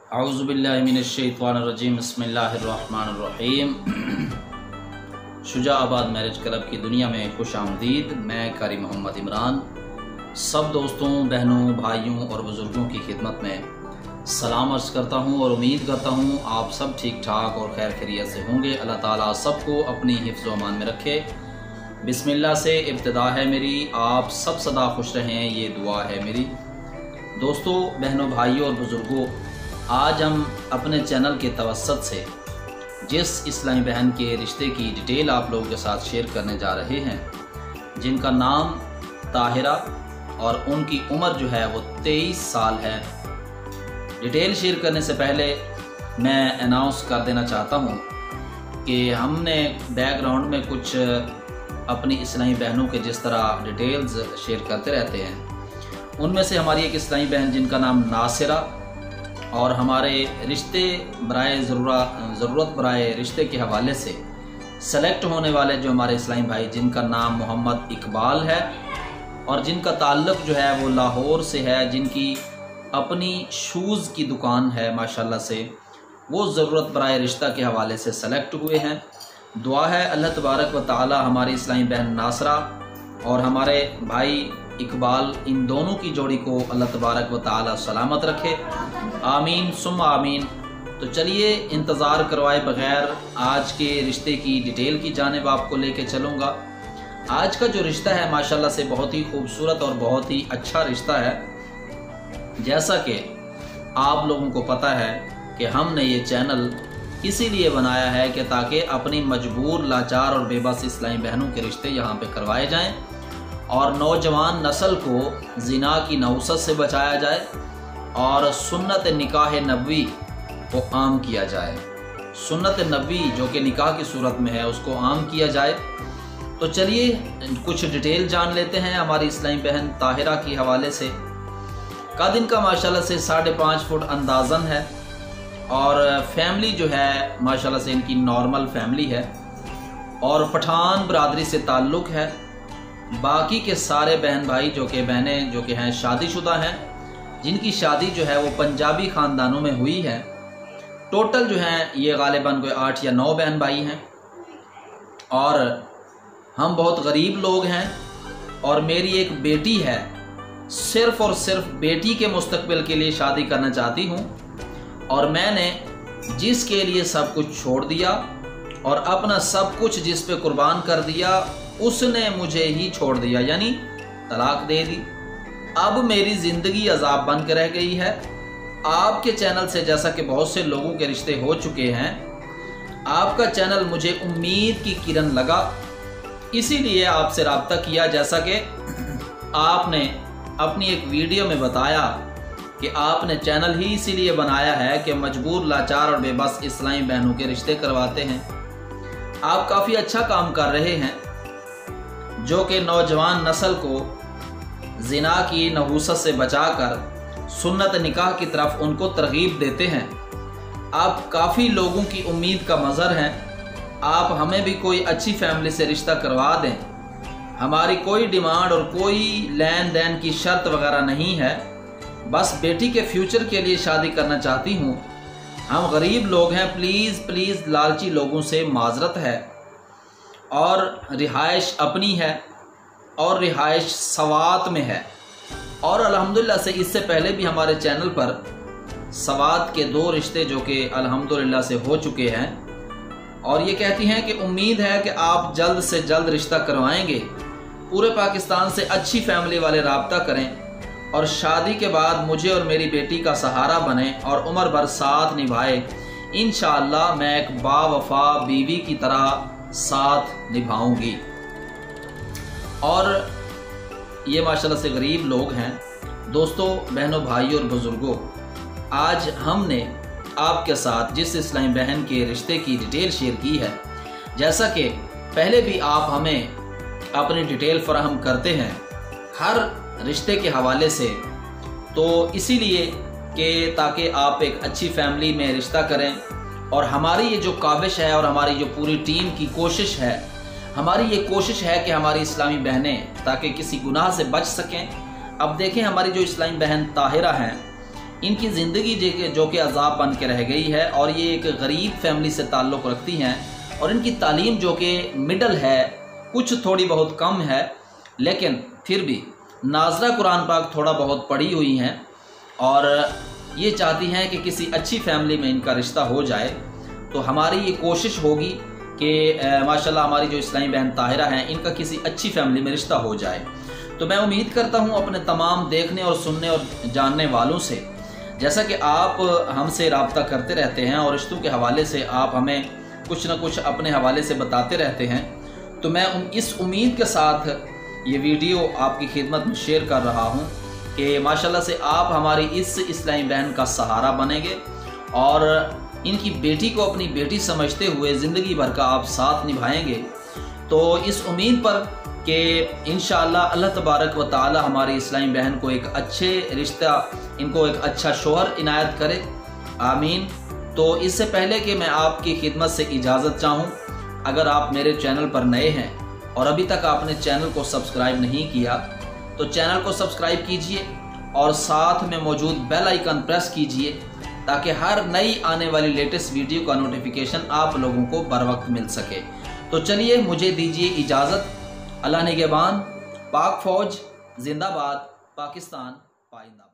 औज़ुबिल्लाहि मिनश्शैतानिर्रजीम बिस्मिल्लाहिर्रहमानिर्रहीम। शुजाआबाद marriage club की दुनिया में खुश आमदीद। मैं कारी मोहम्मद इमरान सब दोस्तों, बहनों, भाइयों और बुज़ुर्गों की खिदमत में सलाम अर्ज़ करता हूँ और उम्मीद करता हूँ आप सब ठीक ठाक और खैर खैरियत से होंगे। अल्लाह ताला सबको अपनी हिफ्ज़ व अमान में रखे। बिस्मिल्लाह से इब्तिदा है मेरी, आप सब सदा खुश रहें, ये दुआ है मेरी। दोस्तों, बहनों, भाइयों और बुज़ुर्गों, आज हम अपने चैनल के तवस्सुत से जिस इस्लामी बहन के रिश्ते की डिटेल आप लोगों के साथ शेयर करने जा रहे हैं, जिनका नाम ताहिरा और उनकी उम्र जो है वो 23 साल है। डिटेल शेयर करने से पहले मैं अनाउंस कर देना चाहता हूँ कि हमने बैकग्राउंड में कुछ अपनी इस्लामी बहनों के जिस तरह डिटेल्स शेयर करते रहते हैं, उनमें से हमारी एक इस्लामी बहन जिनका नाम नासिरा और हमारे रिश्ते बराए ज़रूरत बराए रिश्ते के हवाले से सेलेक्ट होने वाले जो हमारे इस्लामी भाई जिनका नाम मोहम्मद इकबाल है और जिनका ताल्लुक़ जो है वो लाहौर से है, जिनकी अपनी शूज़ की दुकान है माशाल्लाह से, वो ज़रूरत बराए रिश्ता के हवाले से सेलेक्ट हुए हैं। दुआ है अल्लाह तबारक व तआला हमारी इस्लामी बहन नासरा और हमारे भाई इकबाल, इन दोनों की जोड़ी को अल्लाह तबारक व तआला सलामत रखे। आमीन सुम्मा आमीन। तो चलिए इंतज़ार करवाए बग़ैर आज के रिश्ते की डिटेल की जानिब आपको लेके चलूँगा। आज का जो रिश्ता है माशाल्लाह से बहुत ही खूबसूरत और बहुत ही अच्छा रिश्ता है। जैसा कि आप लोगों को पता है कि हमने ये चैनल इसीलिए बनाया है कि ताकि अपनी मजबूर, लाचार और बेबस इस्लामी बहनों के रिश्ते यहाँ पे करवाए जाएं और नौजवान नस्ल को ज़िना की नहुसत से बचाया जाए और सुन्नत निकाह नबवी को आम किया जाए। सुन्नत नबवी जो कि निकाह की सूरत में है उसको आम किया जाए। तो चलिए कुछ डिटेल जान लेते हैं हमारी इस्लामी बहन ताहिरा की हवाले से। कद इनका माशाल्लाह से 5.5 फुट अंदाज़न है और फैमिली जो है माशाल्लाह से इनकी नॉर्मल फैमिली है और पठान बरादरी से ताल्लुक़ है। बाकी के सारे बहन भाई जो कि बहनें जो कि हैं शादीशुदा हैं, जिनकी शादी जो है वो पंजाबी ख़ानदानों में हुई है। टोटल जो हैं ये गालिबन कोई 8 या 9 बहन भाई हैं और हम बहुत गरीब लोग हैं और मेरी एक बेटी है। सिर्फ़ और सिर्फ बेटी के मुस्तकबिल के लिए शादी करना चाहती हूँ और मैंने जिसके लिए सब कुछ छोड़ दिया और अपना सब कुछ जिस पे कुर्बान कर दिया, उसने मुझे ही छोड़ दिया, यानी तलाक दे दी। अब मेरी ज़िंदगी अजाब बन के रह गई है। आपके चैनल से जैसा कि बहुत से लोगों के रिश्ते हो चुके हैं, आपका चैनल मुझे उम्मीद की किरण लगा, इसीलिए आपसे रब्ता किया। जैसा कि आपने अपनी एक वीडियो में बताया कि आपने चैनल ही इसीलिए बनाया है कि मजबूर, लाचार और बेबस इस्लामी बहनों के रिश्ते करवाते हैं। आप काफ़ी अच्छा काम कर रहे हैं जो कि नौजवान नस्ल को ज़िना की नहुसत से बचाकर सुन्नत निकाह की तरफ उनको तरगीब देते हैं। आप काफ़ी लोगों की उम्मीद का मज़हर हैं। आप हमें भी कोई अच्छी फैमिली से रिश्ता करवा दें। हमारी कोई डिमांड और कोई लेन देन की शर्त वगैरह नहीं है, बस बेटी के फ्यूचर के लिए शादी करना चाहती हूँ। हम गरीब लोग हैं, प्लीज़ प्लीज़ लालची लोगों से माजरत है। और रिहाइश अपनी है और रिहाइश सवात में है और अल्हम्दुलिल्लाह से इससे पहले भी हमारे चैनल पर सवात के 2 रिश्ते जो कि अल्हम्दुलिल्लाह से हो चुके हैं और ये कहती हैं कि उम्मीद है कि आप जल्द से जल्द रिश्ता करवाएंगे। पूरे पाकिस्तान से अच्छी फैमिली वाले राब्ता करें और शादी के बाद मुझे और मेरी बेटी का सहारा बने और उम्र भर साथ निभाए। इंशाअल्लाह मैं एक बावफा बीवी की तरह साथ निभाऊंगी। और ये माशाल्लाह से गरीब लोग हैं। दोस्तों, बहनों, भाइयों और बुज़ुर्गों, आज हमने आपके साथ जिस इस्लामी बहन के रिश्ते की डिटेल शेयर की है, जैसा कि पहले भी आप हमें अपनी डिटेल फराहम करते हैं हर रिश्ते के हवाले से, तो इसीलिए कि ताकि आप एक अच्छी फैमिली में रिश्ता करें। और हमारी ये जो काविश है और हमारी जो पूरी टीम की कोशिश है, हमारी ये कोशिश है कि हमारी इस्लामी बहनें ताकि किसी गुनाह से बच सकें। अब देखें, हमारी जो इस्लामी बहन ताहिरा हैं, इनकी ज़िंदगी जो कि अजाब बन के रह गई है, और ये एक गरीब फैमिली से ताल्लुक़ रखती हैं, और इनकी तालीम जो कि मिडल है, कुछ थोड़ी बहुत कम है, लेकिन फिर भी नाज़रा कुरान पाक थोड़ा बहुत पढ़ी हुई हैं, और ये चाहती हैं कि किसी अच्छी फैमिली में इनका रिश्ता हो जाए। तो हमारी ये कोशिश होगी कि माशाल्लाह हमारी जो इस्लामी बहन ताहिरा हैं, इनका किसी अच्छी फैमिली में रिश्ता हो जाए। तो मैं उम्मीद करता हूँ अपने तमाम देखने और सुनने और जानने वालों से, जैसा कि आप हमसे रब्ता करते रहते हैं और रिश्तों के हवाले से आप हमें कुछ ना कुछ अपने हवाले से बताते रहते हैं, तो मैं इस उम्मीद के साथ ये वीडियो आपकी खिदमत में शेयर कर रहा हूँ कि माशाल्लाह से आप हमारी इस इस्लामी बहन का सहारा बनेंगे और इनकी बेटी को अपनी बेटी समझते हुए ज़िंदगी भर का आप साथ निभाएंगे। तो इस उम्मीद पर कि इंशाअल्लाह अल्लाह तबारक व ताला हमारी इस्लामी बहन को एक अच्छे रिश्ता, इनको एक अच्छा शौहर इनायत करे, आमीन। तो इससे पहले कि मैं आपकी खिदमत से इजाज़त चाहूँ, अगर आप मेरे चैनल पर नए हैं और अभी तक आपने चैनल को सब्सक्राइब नहीं किया तो चैनल को सब्सक्राइब कीजिए और साथ में मौजूद बेल आइकन प्रेस कीजिए, ताकि हर नई आने वाली लेटेस्ट वीडियो का नोटिफिकेशन आप लोगों को बर वक्त मिल सके। तो चलिए मुझे दीजिए इजाज़त। अल्लाह निगहबान। पाक फ़ौज जिंदाबाद, पाकिस्तान पाइंदा।